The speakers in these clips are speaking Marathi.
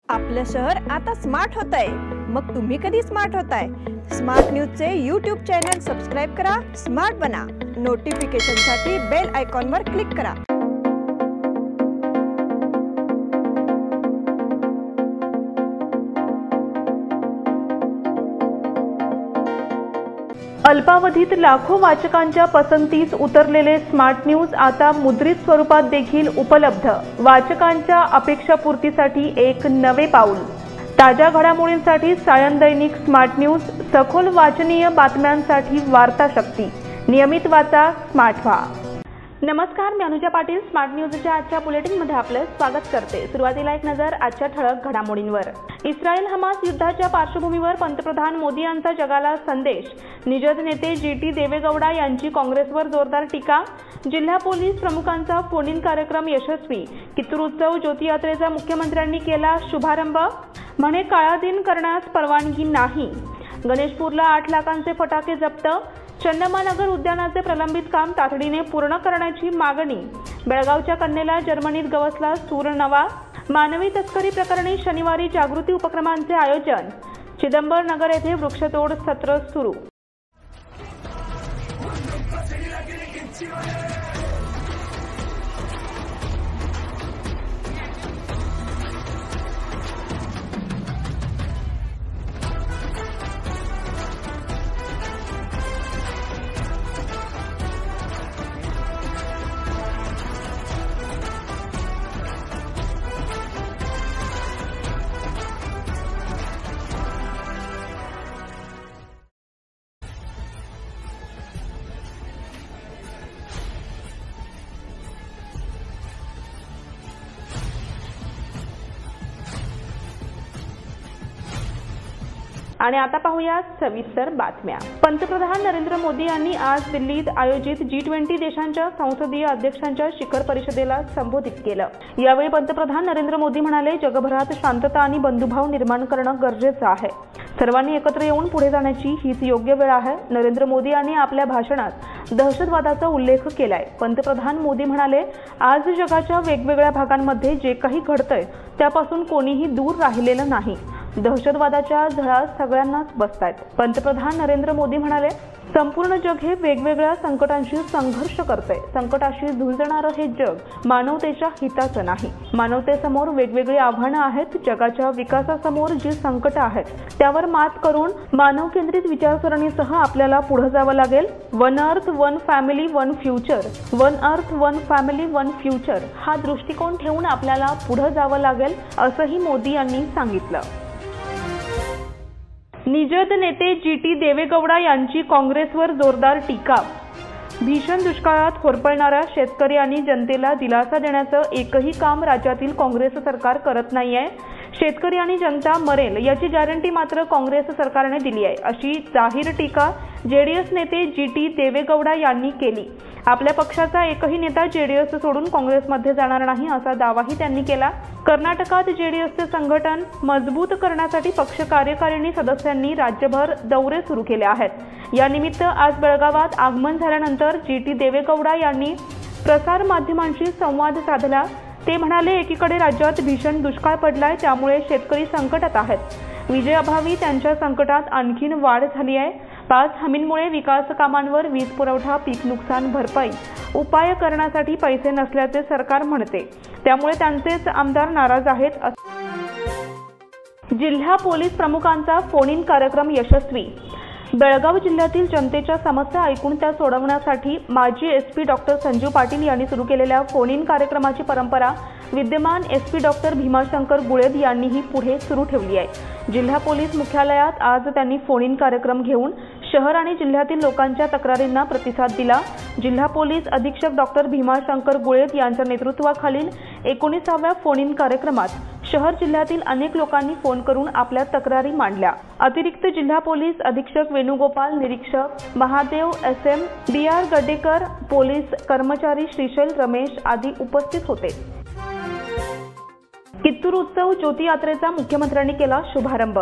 आपलं शहर आता स्मार्ट होतंय। मग तुम्ही कधी स्मार्ट होताय? स्मार्ट न्यूजचे YouTube चॅनल सबस्क्राइब करा, स्मार्ट बना। नोटिफिकेशनसाठी बेल आयकॉनवर क्लिक करा। अल्पावधीत लाखो वाचकांच्या पसंतीस उतरलेले स्मार्ट न्यूज आता मुद्रित स्वरूपात देखील उपलब्ध। वाचकांच्या अपेक्षापूर्तीसाठी एक नवे पाऊल। ताज्या घडामोडींसाठी सायन दैनिक स्मार्ट न्यूज, सखोल वाचनीय बातम्यांसाठी वार्ता शक्ती। नियमित वाचा, स्मार्ट व्हा। नमस्कार, मी अनुजा पाटील स्मार्ट न्यूजच्या आजच्या बुलेटिनमध्ये आपले स्वागत करते। सुरुवातीला एक नजर आजच्या ठळक घडामोडींवर। इस्रायल हमास युद्धाच्या पार्श्वभूमीवर पंतप्रधान मोदी यांचा जगाला संदेश। निजद नेते GT देवेगौडा यांची काँग्रेसवर जोरदार टीका। जिल्हा पोलीस प्रमुखांचा फोन इन कार्यक्रम यशस्वी। कित्तूर उत्सव ज्योती यात्रेचा मुख्यमंत्र्यांनी केला शुभारंभ। म्हणे काळा दिन करण्यास परवानगी नाही। गणेशपूरला 8 लाखांचे फटाके जप्त। चंदमानगर उद्यानाचे प्रलंबित काम तातडीने पूर्ण करण्याची मागणी। बेळगावच्या कन्येला जर्मनीत गवसला सूर नवा। मानवी तस्करी प्रकरणी शनिवारी जागृती उपक्रमांचे आयोजन। चिदंबर नगर येथे वृक्षतोड सत्र सुरू। आणि आता पाहूया सविस्तर बातम्या। पंतप्रधान नरेंद्र मोदी यांनी आज दिल्लीत आयोजित G20 देशांच्या संसदीय अध्यक्षांच्या शिखर परिषदेला संबोधित केलं। यावेळी पंतप्रधान नरेंद्र मोदी म्हणाले, जगभरात शांतता आणि बंधुभाव निर्माण करणं गरजेचं आहे। सर्वांनी एकत्र येऊन पुढे जाण्याची हीच योग्य वेळ आहे। नरेंद्र मोदी यांनी आपल्या भाषणात दहशतवादाचा उल्लेख केलाय। पंतप्रधान मोदी म्हणाले, आज जगाच्या वेगवेगळ्या भागांमध्ये जे काही घडतंय त्यापासून कोणीही दूर राहिलेलं नाही। दहशतवादाच्या झळा सगळ्यांनाच बसतायत। पंतप्रधान नरेंद्र मोदी म्हणाले, संपूर्ण जग हे वेगवेगळ्या संकटांशी संघर्ष करतंय। संकटाशी झुंजणारं हे जग मानवतेच्या हिताचं नाही। मानवतेसमोर वेगवेगळी आव्हानं आहेत। जगाच्या विकासासमोर जी संकटं आहेत त्यावर मात करून मानव केंद्रित विचारसरणीसह आपल्याला पुढे जावं लागेल। One earth one family one future, one earth one family one future हा दृष्टिकोन ठेवून आपल्याला पुढे जावं लागेल, असंही मोदी यांनी सांगितलं। निजद नेते GT देवेगौडा यांची काँग्रेसवर जोरदार टीका। भीषण दुष्काळात होरपळणाऱ्या शेतकरी आणि जनतेला दिलासा देण्याचं एकही काम राज्यातील काँग्रेस सरकार करत नाहीये। शेतकरी आणि जनता मरेल याची गॅरंटी मात्र काँग्रेस सरकारने दिली आहे, अशी जाहीर टीका JDS नेते GT देवेगौडा यांनी केली। आपल्या पक्षाचा एकही नेता JDS सोडून काँग्रेसमध्ये जाणार नाही असा दावाही त्यांनी केला। कर्नाटकात JDSचे संघटन मजबूत करण्यासाठी पक्ष कार्यकारिणी सदस्यांनी राज्यभर दौरे सुरू केले आहेत। या निमित्त आज बेळगावात आगमन झाल्यानंतर GT देवेगौडा यांनी प्रसार माध्यमांशी संवाद साधला। ते म्हणाले, एकीकडे राज्यात भीषण दुष्काळ पडलाय, त्यामुळे शेतकरी संकटात आहेत। विजेअभावी त्यांच्या संकटात आणखीन वाढ झाली आहे। 5 हमींमुळे विकास कामांवर वीज पुरवठा, पीक नुकसान भरपाई उपाय करण्यासाठी पैसे नसल्याचे सरकार म्हणते, त्यामुळे त्यांचेच आमदार नाराज आहेत। जिल्हा पोलीस प्रमुखांचा फोन इन कार्यक्रम यशस्वी। बेळगाव जिल्ह्यातील जनतेच्या समस्या ऐकून त्या सोडवण्यासाठी माजी SP डॉक्टर संजीव पाटील यांनी सुरू केलेल्या फोन इन कार्यक्रमाची परंपरा विद्यमान SP डॉक्टर भीमाशंकर गुळेद यांनीही पुढे सुरू ठेवली आहे। जिल्हा पोलीस मुख्यालयात आज त्यांनी फोन इन कार्यक्रम घेऊन शहर आणि जिल्ह्यातील लोकांच्या तक्रारींना प्रतिसाद दिला। जिल्हा पोलीस अधीक्षक डॉक्टर भीमाशंकर गुळेद यांच्या नेतृत्वाखालील 19व्या फोन इन कार्यक्रमात शहर जिल्ह्यातील अनेक लोकांनी फोन करून आपल्या तक्रारी मांडल्या। अतिरिक्त जिल्हा पोलीस अधीक्षक वेणुगोपाल, निरीक्षक महादेव SM, DR गड्डेकर, पोलीस कर्मचारी श्रीशैल रमेश आदी उपस्थित होते। कित्तूर उत्सव ज्योती यात्रेचा मुख्यमंत्र्यांनी केला शुभारंभ।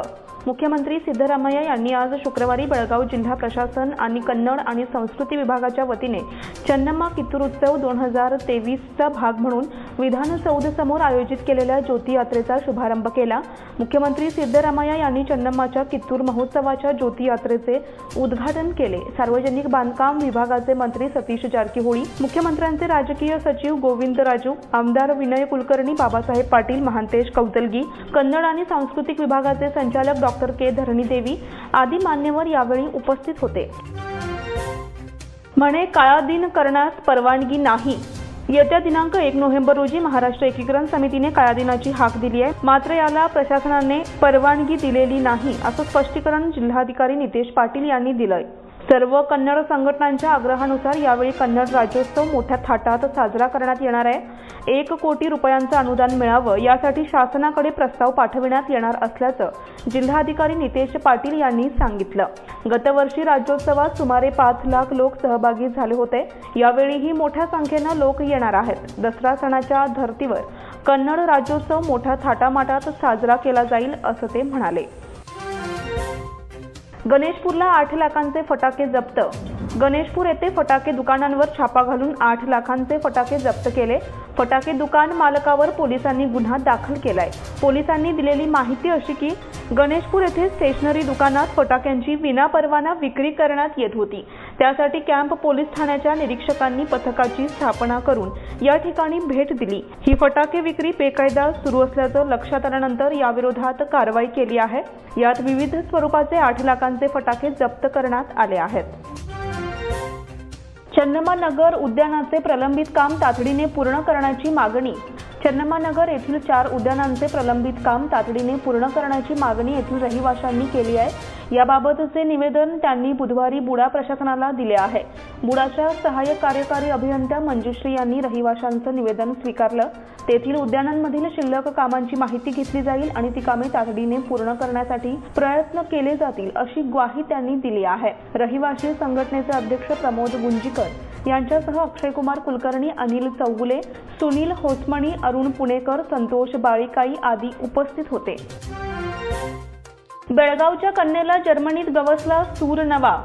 मुख्यमंत्री सिद्धरामय्या यांनी आज शुक्रवारी बेळगाव जिल्हा प्रशासन आणि कन्नड आणि संस्कृती विभागाच्या वतीने चन्नम्मा कित्तूर उत्सव 2023चा भाग म्हणून विधानसौध समोर आयोजित केलेल्या ज्योती यात्रेचा शुभारंभ केला। मुख्यमंत्री सिद्धरामय्या यांनी चन्नम्माच्या कित्तूर महोत्सवाच्या ज्योती यात्रेचे उद्घाटन केले। सार्वजनिक बांधकाम विभागाचे मंत्री सतीश जारकीहोळी, मुख्यमंत्र्यांचे राजकीय सचिव गोविंद राजू, आमदार विनय कुलकर्णी, बाबासाहेब पाटील, महांतेश कौतलगी, कन्नड आणि सांस्कृतिक विभागाचे संचालक डॉक्टर के धरणीदेवी आदी मान्यवर यावेळी उपस्थित होते। म्हणे काळा दिन करण्यास परवानगी नाही। येत्या दिनांक 1 नोव्हेंबर रोजी महाराष्ट्र एकीकरण समितीने काळ्या दिनाची हाक दिली आहे, मात्र याला प्रशासनाने परवानगी दिलेली नाही असं स्पष्टीकरण जिल्हाधिकारी नितेश पाटील यांनी दिलंय। सर्व कन्नड संघटनांच्या आग्रहानुसार यावेळी कन्नड राज्योत्सव मोठ्या थाटात साजरा करण्यात येणार आहे। 1 कोटी रुपयांचं अनुदान मिळावं यासाठी शासनाकडे प्रस्ताव पाठविण्यात येणार असल्याचं जिल्हाधिकारी नितेश पाटील यांनी सांगितलं। गतवर्षी राज्योत्सवात सुमारे 5 लाख लोक सहभागी झाले होते। यावेळीही मोठ्या संख्येनं लोक येणार आहेत। दसरा सणाच्या धर्तीवर कन्नड राज्योत्सव मोठ्या थाटामाटात साजरा केला जाईल असं ते म्हणाले। गणेशपूरला 8 लाखांचे फटाके जप्त। गणेशपूर येथे फटाके दुकानांवर छापा घालून 8 लाखांचे फटाके जप्त केले। फटाके दुकान मालकावर पोलिसांनी गुन्हा दाखल केलाय। पोलिसांनी दिलेली माहिती अशी की गणेशपूर येथे स्टेशनरी दुकानात फटाक्यांची विनापरवाना विक्री करण्यात येत होती। त्यासाठी कॅम्प पोलीस ठाण्याच्या निरीक्षकांनी पथकाची स्थापना करून या ठिकाणी भेट दिली। ही फटाके विक्री बेकायदा सुरू असल्याचं लक्षात आल्यानंतर याविरोधात कारवाई केली आहे। यात विविध स्वरूपाचे 8 लाखांचे फटाके जप्त करण्यात आले आहेत। चन्नम्मा नगर उद्यानाचे प्रलंबित काम तातडीने पूर्ण करण्याची मागणी। चन्नम्मा नगर येथील 4 उद्यानांचे प्रलंबित काम तातडीने पूर्ण करण्याची मागणी येथील रहिवाशांनी केली आहे। याबाबतचे निवेदन त्यांनी बुधवारी बुडा प्रशासनाला दिले आहे। बुडाच्या सहाय्यक कार्यकारी अभियंत्या मंजुश्री यांनी रहिवाशांचं निवेदन स्वीकारलं। तेथील उद्यानांमधील शिल्लक कामांची माहिती घेतली जाईल आणि ती कामे तातडीने पूर्ण करण्यासाठी प्रयत्न केले जातील अशी ग्वाही त्यांनी दिली आहे। रहिवासी संघटनेचे अध्यक्ष प्रमोद गुंजीकर यांच्यासह अक्षयकुमार कुलकर्णी, अनिल चौगुले, सुनील होसमणी, अरुण पुणेकर, संतोष बाळीकाई आदी उपस्थित होते। बेळगावच्या कन्येला जर्मनीत गवसला सूर नवा।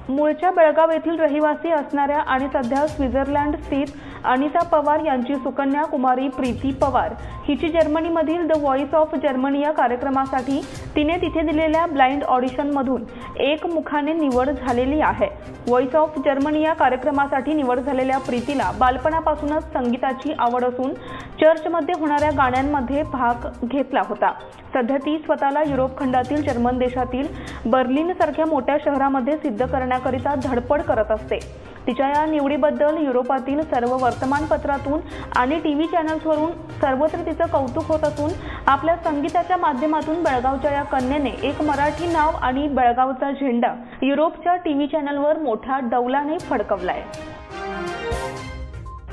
मूळच्या बेळगाव येथील रहिवासी असणाऱ्या आणि सध्या स्वित्झर्लंड स्थित अनिता पवार यांची सुकन्या कुमारी प्रीती पवार हिची जर्मनीमधील द व्हॉइस ऑफ जर्मनी या कार्यक्रमासाठी तिने तिथे दिलेल्या ब्लाइंड ऑडिशनमधून एकमुखाने निवड झालेली आहे। व्हॉइस ऑफ जर्मनी या कार्यक्रमासाठी निवड झालेल्या प्रीतीला बालपणापासूनच संगीताची आवड असून चर्चमध्ये होणाऱ्या गाण्यांमध्ये भाग घेतला होता। सध्या ती स्वतःला युरोप खंडातील जर्मन देशातील बर्लिन सारख्या मोठ्या शहरामध्ये सिद्ध करण्याकरिता धडपड करत असते। तिच्या या निवडीबद्दल युरोपातील सर्व वर्तमानपत्रातून आणि टीव्ही चॅनल्सवरून सर्वत्र तिचं कौतुक होत असून आपल्या संगीताच्या माध्यमातून बेळगावच्या या कन्येने एक मराठी नाव आणि बेळगावचा झेंडा युरोपच्या टीव्ही चॅनलवर मोठ्या डौलाने फडकवलाय।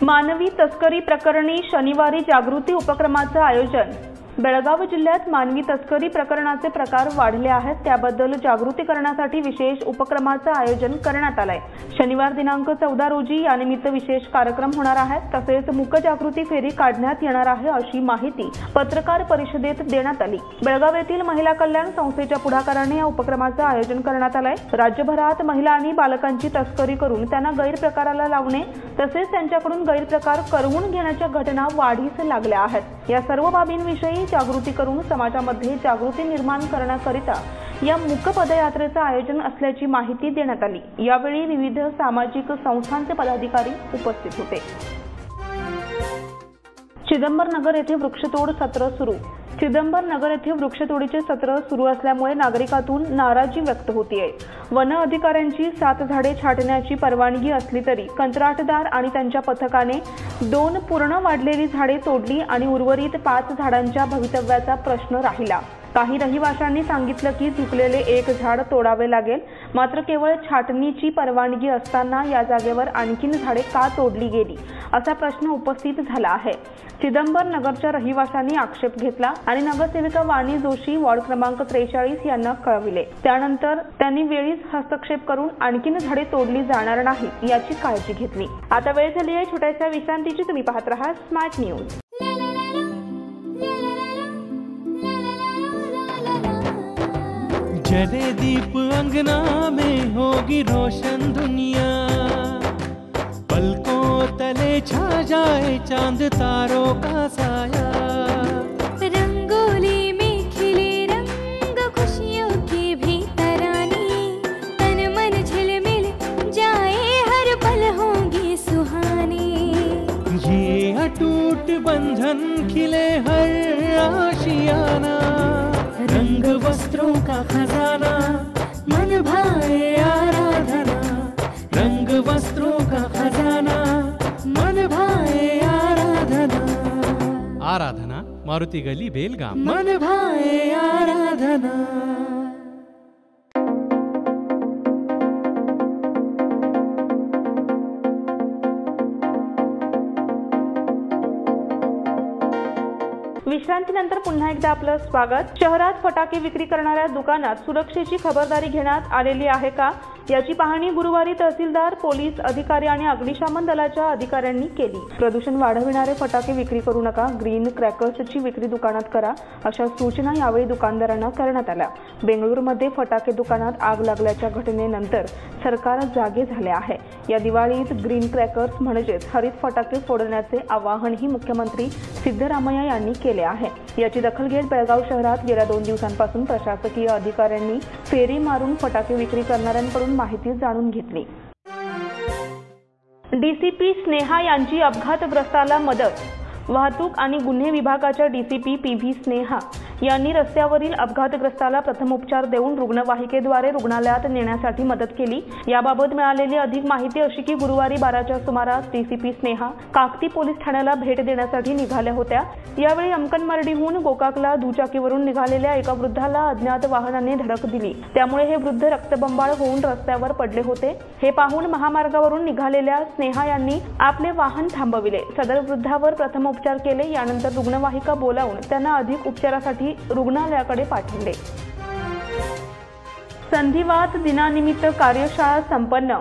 मानवी तस्करी प्रकरणी शनिवारी जागृती उपक्रमाचं आयोजन। बेळगाव जिल्ह्यात मानवी तस्करी प्रकरणाचे प्रकार वाढले आहेत, त्याबद्दल जागृती करण्यासाठी विशेष उपक्रमाचं आयोजन करण्यात आलंय। शनिवार दिनांक 14 रोजी यानिमित्त विशेष कार्यक्रम होणार आहेत, तसेच मूक जागृती फेरी काढण्यात येणार आहे अशी माहिती पत्रकार परिषदेत देण्यात आली। बेळगाव येथील महिला कल्याण संस्थेच्या पुढाकाराने या उपक्रमाचं आयोजन करण्यात आलंय। राज्यभरात महिला आणि बालकांची तस्करी करून त्यांना गैरप्रकाराला लावणे तसेच त्यांच्याकडून गैरप्रकार करवून घेण्याच्या घटना वाढीस लागल्या आहेत। या सर्व बाबींविषयी जागृती करून समाजामध्ये जागृती निर्माण करण्याकरिता या मूक पदयात्रेचं आयोजन असल्याची माहिती देण्यात आली। यावेळी विविध सामाजिक संस्थांचे पदाधिकारी उपस्थित होते। चिदंबरनगर येथे वृक्षतोड सत्र सुरू। चिदंबरनगर येथे वृक्षतोडीचे सत्र सुरू असल्यामुळे नागरिकांतून नाराजी व्यक्त होतीये। वन अधिकाऱ्यांची 7 झाडे छाटण्याची परवानगी असली तरी कंत्राटदार आणि त्यांच्या पथकाने 2 पूर्ण वाढलेली झाडे तोडली आणि उर्वरित 5 झाडांच्या भवितव्याचा प्रश्न राहिला। काही रहिवाशांनी सांगितलं की झुकलेले 1 झाड तोडावे लागेल, मात्र केवळ छाटणीची परवानगी असताना या जागेवर आणखीन झाडे का तोडली गेली असा प्रश्न उपस्थित झाला आहे। चिदंबर नगरच्या रहिवाशांनी आक्षेप घेतला आणि नगरसेविका वाणी जोशी वार्ड क्रमांक 43 यांना कळविले। त्यानंतर त्यांनी वेळीच हस्तक्षेप करून आणखीन झाडे तोडली जाणार नाही याची काळजी घेतली। आता वेळ झाली आहे छोट्याशा विश्रांतीची। तुम्ही पाहत रहा स्मार्ट न्यूज। जले दीप अंगना में होगी रोशन दुनिया, पलकों तले छा जाए चांद तारों का साया। रंगोली में खिले रंग खुशियों के भी तराने, तन मन झिलमिल जाए हर पल होंगे सुहाने। ये अटूट बंधन खिले हर आशियाना, रंग वस्त्रों का खजाना मन भाए आराधना। रंग वस्त्रों का खजाना मन भाए आराधना। आराधना मारुति गली बेलगाम। मन भाए आराधना। विश्रांतीनंतर पुन्हा एकदा आपलं स्वागत। शहरात फटाके विक्री करणाऱ्या दुकानात सुरक्षेची खबरदारी घेण्यात आलेली आहे का, याची पाहणी गुरुवारी तहसीलदार, पोलीस अधिकारी आणि अग्निशमन दलाच्या अधिकाऱ्यांनी केली। प्रदूषण वाढविणारे फटाके विक्री करू नका, ग्रीन क्रॅकर्सची विक्री दुकानात करा, अशा सूचना यावेळी दुकानदारांना करण्यात आल्या। बेंगळुरूमध्ये फटाके दुकानात आग लागल्याच्या घटनेनंतर सरकार जागे झाले आहे। या दिवाळीत ग्रीन क्रॅकर्स म्हणजेच हरित फटाके फोडण्याचे आवाहनही मुख्यमंत्री सिद्धरामय्या यांनी केले आहे। याची दखल घेत बेळगाव शहरात गेल्या 2 दिवसांपासून प्रशासकीय अधिकाऱ्यांनी फेरी मारून फटाके विक्री करणाऱ्यांकडून माहिती जाणून घेतली। डीसीपी स्नेहा यांची अपघातग्रस्ताला मदत। वाहतूक आणि गुन्हे विभागाच्या डीसीपी पीव्ही स्नेहा यांनी रस्त्यावरील अपघातग्रस्ताला प्रथम उपचार देऊन रुग्णवाहिकेद्वारे रुग्णालयात नेण्यासाठी मदत केली। याबाबत मिळालेली अधिक माहिती अशी की गुरुवारी 12च्या सुमारास डीसीपी स्नेहा काकती पोलीस ठाण्याला भेट देण्यासाठी निघाल्या होत्या। यावेळी अंकनमर्डीहून गोकाकला दुचाकीवरून निघालेल्या एका वृद्धाला अज्ञात वाहनाने धडक दिली, त्यामुळे हे वृद्ध रक्तबंबाळ होऊन रस्त्यावर पडले होते। हे पाहून महामार्गावरून निघालेल्या स्नेहा यांनी आपले वाहन थांबविले, सदर वृद्धावर प्रथम उपचार केले। यानंतर रुग्णवाहिका बोलावून त्यांना अधिक उपचारासाठी रुग्णालयाकडे पाठवले। संधिवात दिनानिमित्त कार्यशाळा संपन्न।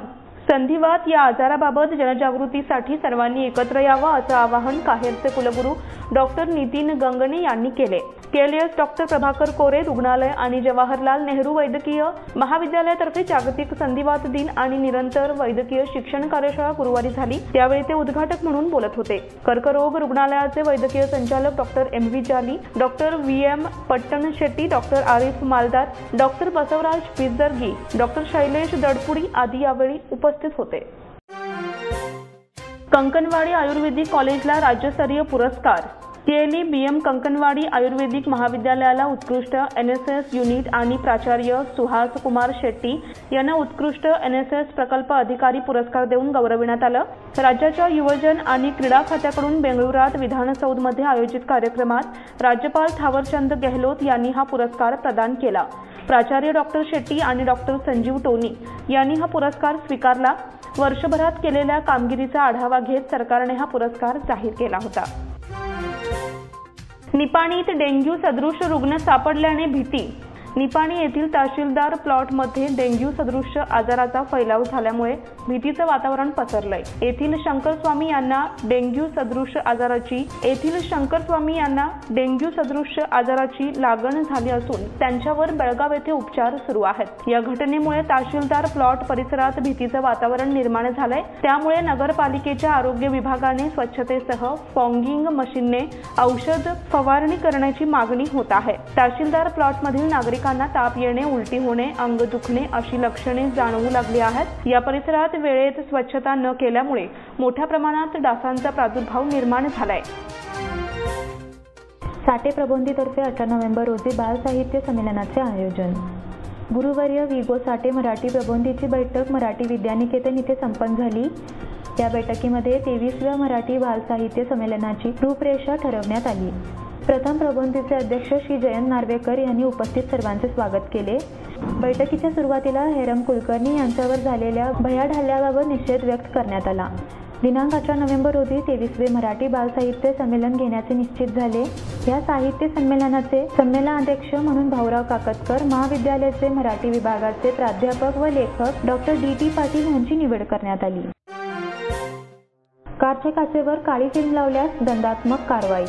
संधिवात या आजाराबाबत जनजागृतीसाठी सर्वांनी एकत्र यावं असं आवाहन काहेरचे कुलगुरू डॉक्टर नितीन गंगणे यांनी केले। केएलएस डॉक्टर प्रभाकर कोरे रुग्णालय आणि जवाहरलाल नेहरू वैद्यकीय महाविद्यालयातर्फे जागतिक संधिवात दिन आणि निरंतर वैद्यकीय शिक्षण कार्यशाळा गुरुवारी झाली, त्यावेळी ते उद्घाटक म्हणून बोलत होते। कर्करोग रुग्णालयाचे वैद्यकीय संचालक डॉक्टर एम.व्ही. जाली, doctor VM. Pattanshetti, doctor Arif मालदार, डॉक्टर बसवराज पिसदर्गी, डॉक्टर शैलेश दडपुडी आदी यावेळी उपस्थित होते। कंकणवाडी आयुर्वेदिक कॉलेजला राज्यस्तरीय पुरस्कार। केएलई बीएम कंकणवाडी आयुर्वेदिक महाविद्यालयाला उत्कृष्ट एनएसएस युनिट आणि प्राचार्य सुहास कुमार शेट्टी यांना उत्कृष्ट एनएसएस प्रकल्प अधिकारी पुरस्कार देऊन गौरविण्यात आलं। राज्याच्या युवजन आणि क्रीडा खात्याकडून बेंगळुरात विधानसौधमध्ये आयोजित कार्यक्रमात राज्यपाल थावरचंद गेहलोत यांनी हा पुरस्कार प्रदान केला। प्राचार्य डॉक्टर शेट्टी आणि डॉक्टर संजीव टोनी यांनी हा पुरस्कार स्वीकारला। वर्षभरात केलेल्या कामगिरीचा आढावा घेत सरकारने हा पुरस्कार जाहीर केला होता। निपाणीत डेंग्यू सदृश रुग्ण सापडल्याने भीती। निपाणी येथील तहसीलदार प्लॉटमध्ये डेंग्यू सदृश आजाराचा फैलाव झाल्यामुळे भीतीचं वातावरण पसरलंय। येथील शंकरस्वामी यांना डेंग्यू सदृश आजाराची लागण झाली असून त्यांच्यावर बेळगाव येथे उपचार सुरू आहेत। या घटनेमुळे तहसीलदार प्लॉट परिसरात भीतीचं वातावरण निर्माण झालंय, त्यामुळे नगरपालिकेच्या आरोग्य विभागाने स्वच्छतेसह फॉगिंग मशीनने औषध फवारणी करण्याची मागणी होत आहे। तहसीलदार प्लॉटमधील नागरिकांना ताप येणे, उलटी होणे, अंग दुखणे अशी लक्षणे जाणवू लागली आहेत। या परिसरात वेळेत स्वच्छता न केल्यामुळे मोठ्या प्रमाणात डासांचा प्रादुर्भाव निर्माण झालाय। साठे प्रबोधिनीतर्फे 18 नोव्हेंबर रोजी बाल साहित्य संमेलनाचे आयोजन। गुरुवर्य विगो साठे मराठी प्रबोधिनीची बैठक मराठी विद्यानिकेतन इथे संपन्न झाली। या बैठकीमध्ये 23व्या मराठी बाल साहित्य संमेलनाची रूपरेषा ठरवण्यात आली। प्रथम प्रबोधिनीचे अध्यक्ष श्री जयंत नार्वेकर यांनी उपस्थित सर्वांचे स्वागत केले। बैठकीच्या सुरुवातीला हेरम कुलकर्णी यांच्यावर झालेल्या भयाढ हल्ल्याबाबत निषेध व्यक्त करण्यात आला। दिनांक 18 नोव्हेंबर रोजी 23वे मराठी बाल साहित्य संमेलन घेण्याचे निश्चित झाले। या साहित्य संमेलनाचे संमेलनाध्यक्ष म्हणून भाऊराव काकतकर, महाविद्यालयाचे मराठी विभागाचे प्राध्यापक व लेखक डॉक्टर डी.टी. पाटील यांची निवड करण्यात आली। कारच्या काचेवर काळी फिल्म लावल्यास दंडात्मक कारवाई।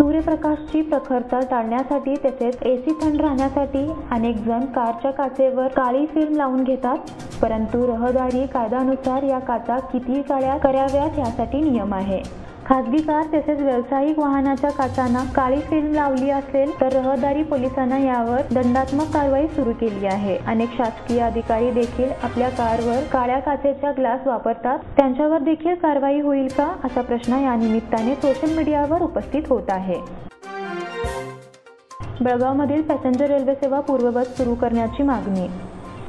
सूर्यप्रकाशची प्रखरता टाळण्यासाठी तसेच एसी थंड राहण्यासाठी अनेक जण कारच्या काचेवर काळी फिल्म लावून घेतात, परंतु रहदारी कायद्यानुसार या काचा किती काळ्या कराव्यात यासाठी नियम आहे. खासगी कार तसेच व्यावसायिक वाहनाच्या काचांना काळी फिल्म लावली असेल तर रहदारी पोलिसांना यावर दंडात्मक कारवाई सुरू केली आहे. अनेक शासकीय अधिकारी देखील आपल्या कारवर काळ्या काचेचा ग्लास वापरतात. त्यांच्यावर देखील कारवाई होईल का असा प्रश्न या निमित्ताने सोशल मीडियावर उपस्थित होत आहे. बेळगावमधील पॅसेंजर रेल्वे सेवा पूर्ववत सुरू करण्याची मागणी.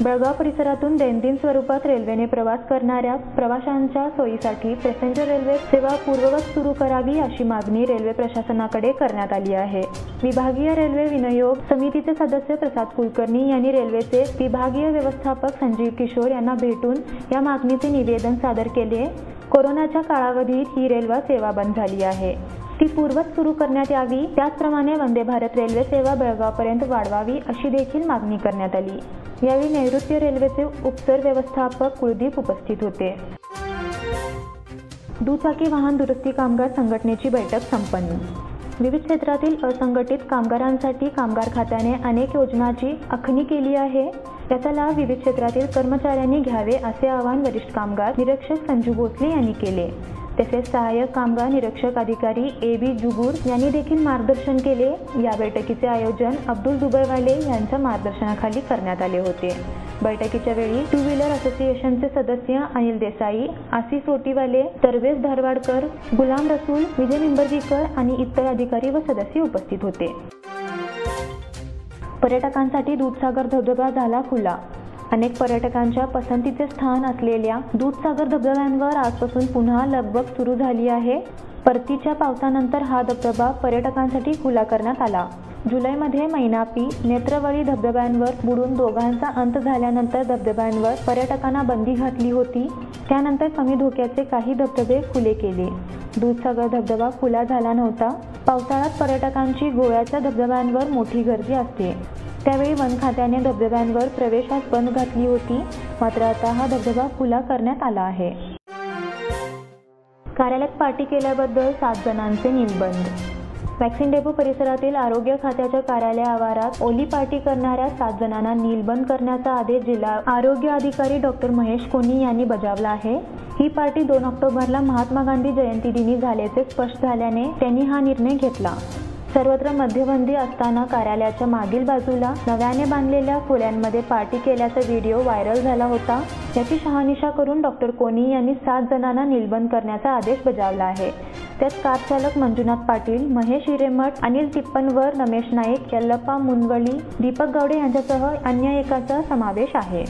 बेळगाव परिसरातून दैनंदिन स्वरूपात रेल्वेने प्रवास करणाऱ्या प्रवाशांच्या सोयीसाठी पॅसेंजर रेल्वे सेवा पूर्ववत सुरू करावी अशी मागणी रेल्वे प्रशासनाकडे करण्यात आली आहे. विभागीय रेल्वे विनियोग समितीचे सदस्य प्रसाद कुलकर्णी यांनी रेल्वेचे विभागीय व्यवस्थापक संजीव किशोर यांना भेटून या मागणीचे निवेदन सादर केले. कोरोनाच्या कालावधीत ही रेल्वे सेवा बंद झाली आहे, ती पूर्ववत सुरू करण्यात यावी. त्याचप्रमाणे वंदे भारत रेल्वे सेवा बेळगावपर्यंत वाढवावी अशी देखील मागणी करण्यात आली. यावेळी नैऋत्य रेल्वेचे उपसर व्यवस्थापक कुलदीप उपस्थित होते. दुचाकी वाहन दुरुस्ती कामगार संघटनेची बैठक संपन्न. विविध क्षेत्रातील असंघटित कामगारांसाठी कामगार खात्याने अनेक योजनांची आखणी केली आहे. याचा लाभ विविध क्षेत्रातील कर्मचाऱ्यांनी घ्यावे असे आवाहन वरिष्ठ कामगार निरीक्षक संजू भोसले यांनी केले. तसेच सहाय्यक कामगार निरीक्षक अधिकारी AB जुगूर यांनी देखील मार्गदर्शन केले. या बैठकीचे आयोजन अब्दुल दुबईवाले यांच्या मार्गदर्शनाखाली करण्यात आले होते. बैठकीच्या वेळी टू व्हीलर असोसिएशनचे सदस्य अनिल देसाई, आसिफ रोटीवाले, तरवेज धारवाडकर, गुलाम रसूल, विजय निंबर्जीकर आणि इतर अधिकारी व सदस्य उपस्थित होते. पर्यटकांसाठी दूधसागर धबधबा झाला खुला. अनेक पर्यटकांच्या पसंतीचे स्थान असलेल्या दूधसागर धबधब्यांवर आजपासून पुन्हा लगबग सुरू झाली आहे. परतीच्या पावसानंतर हा धबधबा पर्यटकांसाठी खुला करण्यात आला. जुलैमध्ये मैनापी, नेत्रवळी धबधब्यांवर बुडून दोघांचा अंत झाल्यानंतर धबधब्यांवर पर्यटकांना बंदी घातली होती. त्यानंतर कमी धोक्याचे काही धबधबे खुले केले. दूधसागर धबधबा खुला झाला नव्हता. पावसाळ्यात पर्यटकांची गोव्याच्या धबधब्यांवर मोठी गर्दी असते. त्यावेळी वन खात्याने धबधब्यांवर प्रवेशास बंद घातली होती. मात्र आता हा धबधबा खुला करण्यात आला आहे. कार्यालयात पार्टी केल्याबद्दल 7 जणांचे निलंबन. वॅक्सिन डेपो परिसरातील आरोग्य खात्याच्या कार्यालय आवारात ओली पार्टी करणाऱ्या 7 जणांना निलंबन करण्याचा आदेश जिल्हा आरोग्य अधिकारी डॉक्टर महेश कोणी यांनी बजावला आहे. ही पार्टी 2 ऑक्टोबरला महात्मा गांधी जयंती दिनी झाल्याचे स्पष्ट झाल्याने त्यांनी हा निर्णय घेतला. सर्वत्र मध्यबंदी असताना कार्यालयाच्या मागील बाजूला नव्याने बांधलेल्या खोल्यांमध्ये पार्टी केल्याचा व्हिडिओ व्हायरल झाला होता. याची शहानिशा करून डॉक्टर कोणी यांनी 7 जणांना निलंबन करण्याचा आदेश बजावला आहे. त्यात कार चालक मंजुनाथ पाटील, महेश हिरेमठ, अनिल तिप्पनवर, रमेश नाईक, यल्लप्पा मुनवळी, दीपक गावडे यांच्यासह अन्य एकाचा समावेश आहे.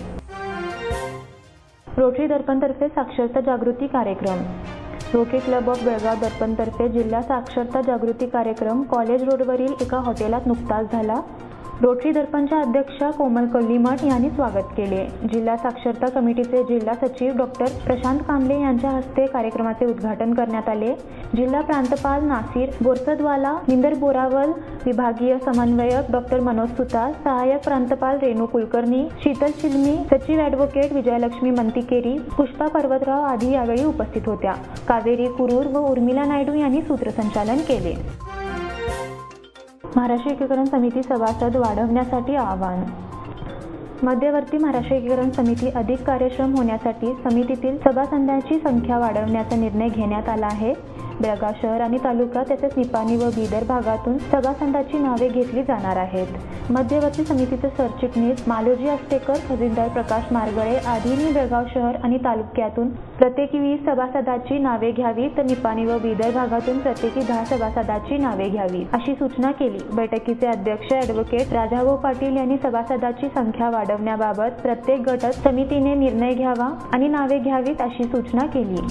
रोटरी दर्पणतर्फे साक्षरता जागृती कार्यक्रम. रोटरी क्लब ऑफ बेळगाव दर्पणतर्फे जिल्हा साक्षरता जागृती कार्यक्रम कॉलेज रोडवरील एका हॉटेलात नुकताच झाला. रोटरी दर्पणच्या अध्यक्षा कोमल कोल्लीमठ यांनी स्वागत केले. जिल्हा साक्षरता कमिटीचे जिल्हा सचिव डॉक्टर प्रशांत कांबळे यांच्या हस्ते कार्यक्रमाचे उद्घाटन करण्यात आले. जिल्हा प्रांतपाल नासिर बोरसदवाला, निंदर बोरावल, विभागीय समन्वयक डॉक्टर मनोज सुतार, सहाय्यक प्रांतपाल रेणू कुलकर्णी, शीतल चिलमी, सचिव ॲडव्होकेट विजयलक्ष्मी मंतिकेरी, पुष्पा पर्वतराव आदी यावेळी उपस्थित होत्या. कावेरी कुरूर व उर्मिला नायडू यांनी सूत्रसंचालन केले. महाराष्ट्र एकीकरण समिती सभासद वाढवण्यासाठी आवाहन. मध्यवर्ती महाराष्ट्र एकीकरण समिती अधिक कार्यक्षम होण्यासाठी समितीतील सभासदांची संख्या वाढवण्याचा निर्णय घेण्यात आला आहे. बेळगाव शहर आणि तालुका तसेच निपाणी व बिदर भागातून सभासदांची नावे घेतली जाणार आहेत. मध्यवर्ती समितीचे सरचिटणीस मालोजी अस्तेकर, खजिनदार प्रकाश मारगळे आदींनी बेळगाव शहर आणि तालुक्यातून प्रत्येकी 20 सभासदांची नावे घ्यावी तर निपाणी व बिदर भागातून प्रत्येकी 10 सभासदांची नावे घ्यावी अशी सूचना केली. बैठकीचे अध्यक्ष ॲडव्होकेट राजाभाऊ पाटील यांनी सभासदांची संख्या वाढवण्याबाबत प्रत्येक गट समितीने निर्णय घ्यावा आणि नावे घ्यावीत अशी सूचना केली.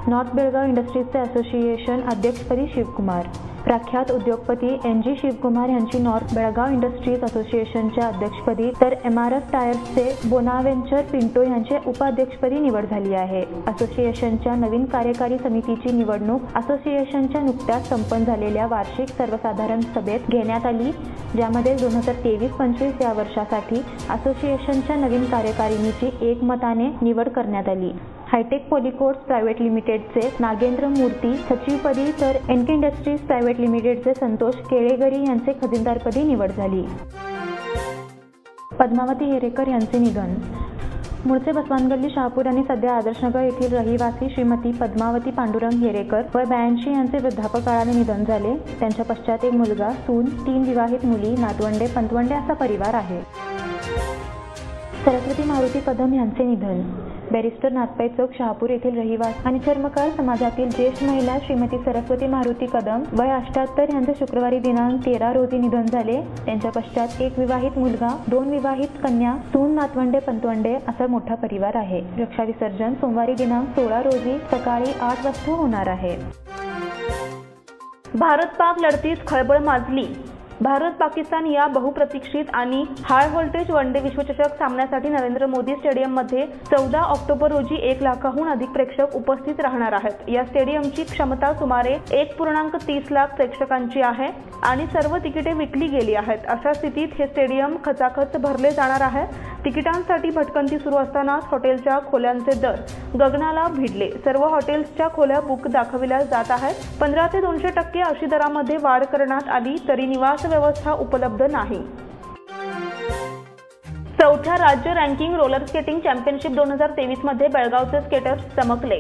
नॉर्थ बेळगाव इंडस्ट्रीजचे असोसिएशन अध्यक्षपदी शिवकुमार. प्रख्यात उद्योगपती NG शिवकुमार यांची नॉर्थ बेळगाव इंडस्ट्रीज असोसिएशनच्या अध्यक्षपदी तर MRF टायर्सचे बोनावेंचर पिंटो यांचे उपाध्यक्षपदी निवड झाली आहे. असोसिएशनच्या नवीन कार्यकारी समितीची निवडणूक असोसिएशनच्या नुकत्याच संपन्न झालेल्या वार्षिक सर्वसाधारण सभेत घेण्यात आली, ज्यामध्ये 2023-25 या वर्षासाठी असोसिएशनच्या नवीन कार्यकारिणीची एकमताने निवड करण्यात आली. हायटेक पॉलिकोड्स प्रायव्हेट लिमिटेडचे नागेंद्र मूर्ती सचिवपदी तर एनके इंडस्ट्रीज प्रायव्हेट लिमिटेडचे संतोष केळेगरी यांचे खजिनदारपदी निवड झाली. पद्मावती हेरेकर यांचे निधन. मूळचे बसवानगल्ली शहापूर आणि सध्या आदर्शनगर येथील रहिवासी श्रीमती पद्मावती पांडुरंग हेरेकर वय 82 यांचे वृद्धापकाळाने निधन झाले. त्यांच्या पश्चात एक मुलगा, सून, 3 विवाहित मुली, नातवंडे, पंतवंडे असा परिवार आहे. सरस्वती मारुती कदम यांचे निधन. बॅरिस्टर नाथपाई चौक शहापूर येथील रहिवासी आणि चर्मकार समाजातील ज्येष्ठ महिला श्रीमती सरस्वती मारुती कदम वय 78 यांचे शुक्रवारी दिनांक 13 रोजी निधन झाले. त्यांच्या पश्चात एक विवाहित मुलगा, 2 विवाहित कन्या, सून, नातवंडे, पंतवंडे असा मोठा परिवार आहे. रक्षा विसर्जन सोमवारी दिनांक 16 रोजी सकाळी 8 वाजता होणार आहे. भारत-पाक लढतीत खळबळ माजली. भारत-पाकिस्तान या बहुप्रतीक्षित आणि हाय व्होल्टेज वनडे विश्वचषक सामन्यासाठी नरेंद्र मोदी स्टेडियममध्ये 14 ऑक्टोबर रोजी 1 लाखाहून अधिक प्रेक्षक उपस्थित राहणार आहेत. या स्टेडियमची क्षमता सुमारे 1.30 लाख प्रेक्षकांची आहे आणि सर्व तिकिटे विकली गेली आहेत. अशा स्थितीत हे स्टेडियम खचाखच भरले जाणार आहे. तिकिटांसाठी भटकंती सुरू असतानाच हॉटेलच्या खोल्यांचे दर गगनाला भिडले. सर्व हॉटेल्सच्या खोल्या बुक दाखविल्या जात आहेत. 15 ते 200% अशी दरामध्ये वाढ करण्यात आली तरी निवास व्यवस्था उपलब्ध नाही. चौथ्या राज्य रँकिंग रोलर स्केटिंग चॅम्पियनशिप 2023 मध्ये बेळगावचे स्केटर्स चमकले.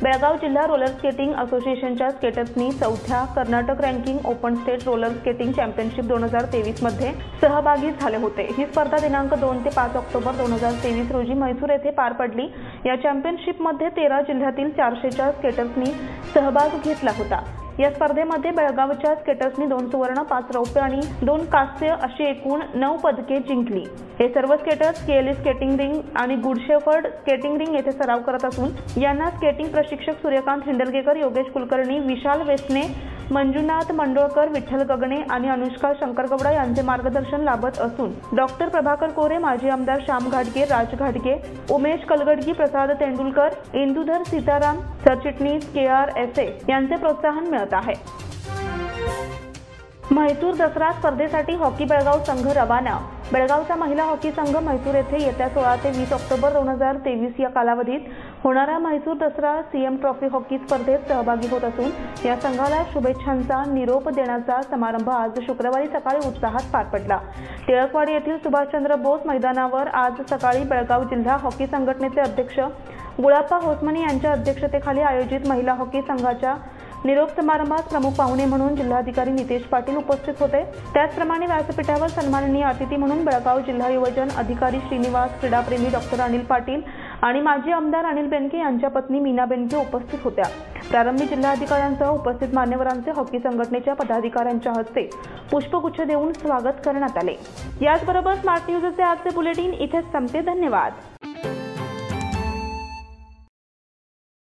बेळगाव जिल्हा रोलर स्केटिंग असोसिएशनच्या स्केटर्सनी चौथ्या Karnataka ranking open state roller skating championship 2023 मध्ये सहभागी झाले होते. ही स्पर्धा दिनांक 2 ते 5 ऑक्टोबर 2023 रोजी म्हैसूर येथे पार पडली. या चॅम्पियनशिपमध्ये 13 जिल्ह्यातील 400च्या स्केटर्सनी सहभाग घेतला होता. या स्पर्धेमध्ये बेळगावच्या स्केटर्सनी 2 सुवर्ण, 5 रौप्य आणि 2 कांस्य अशी एकूण 9 पदके जिंकली. हे सर्व स्केटर्स केएलई स्केटिंग रिंग आणि गुड शेफर्ड स्केटिंग रिंग येथे सराव करत असून यांना स्केटिंग प्रशिक्षक सूर्यकांत हिंडलगेकर, योगेश कुलकर्णी, विशाल वेसने, मंजुनाथ मंडोळकर, विठ्ठल गगणे आणि अनुष्का शंकरगौडा यांचे मार्गदर्शन लाभत असून डॉक्टर प्रभाकर कोरे, माजी आमदार श्याम घाटगे, राज घाटगे, उमेश कलगडगी, प्रसाद तेंडुलकर, इंदुधर सीताराम, सरचिटणीस KRSA यांचे प्रोत्साहन मिळत आहे. म्हैसूर दसरा स्पर्धेसाठी हॉकी बेळगाव संघ रवाना. बेळगावचा महिला हॉकी संघ म्हैसूर येथे येत्या 16 ते 20 ऑक्टोबर 2023 या कालावधीत होणाऱ्या Mysuru Dasara CM trophy hockey स्पर्धेत सहभागी होत असून या संघाला शुभेच्छांचा निरोप देण्याचा समारंभ आज शुक्रवारी सकाळी उत्साहात पार पडला. टिळकवाडी येथील सुभाषचंद्र बोस मैदानावर आज सकाळी बेळगाव जिल्हा हॉकी संघटनेचे अध्यक्ष गुळाप्पा होसमणी यांच्या अध्यक्षतेखाली आयोजित महिला हॉकी संघाच्या निरोप समारंभात प्रमुख पाहुणे म्हणून जिल्हाधिकारी नितेश पाटील उपस्थित होते. त्याचप्रमाणे व्यासपीठावर सन्माननीय अतिथी म्हणून बेळगाव जिल्हा योजन अधिकारी श्रीनिवास, क्रीडाप्रेमी डॉक्टर अनिल पाटील आणि माजी आमदार अनिल बेनके यांच्या पत्नी मीना बेनके उपस्थित होत्या. प्रारंभी जिल्हाधिकाऱ्यांसह उपस्थित मान्यवरांचे हॉकी संघटनेच्या पदाधिकाऱ्यांच्या हस्ते पुष्पगुच्छ देऊन स्वागत करण्यात आले. याचबरोबर स्मार्ट न्यूजचे आजचे बुलेटिन इथेच संपते. धन्यवाद.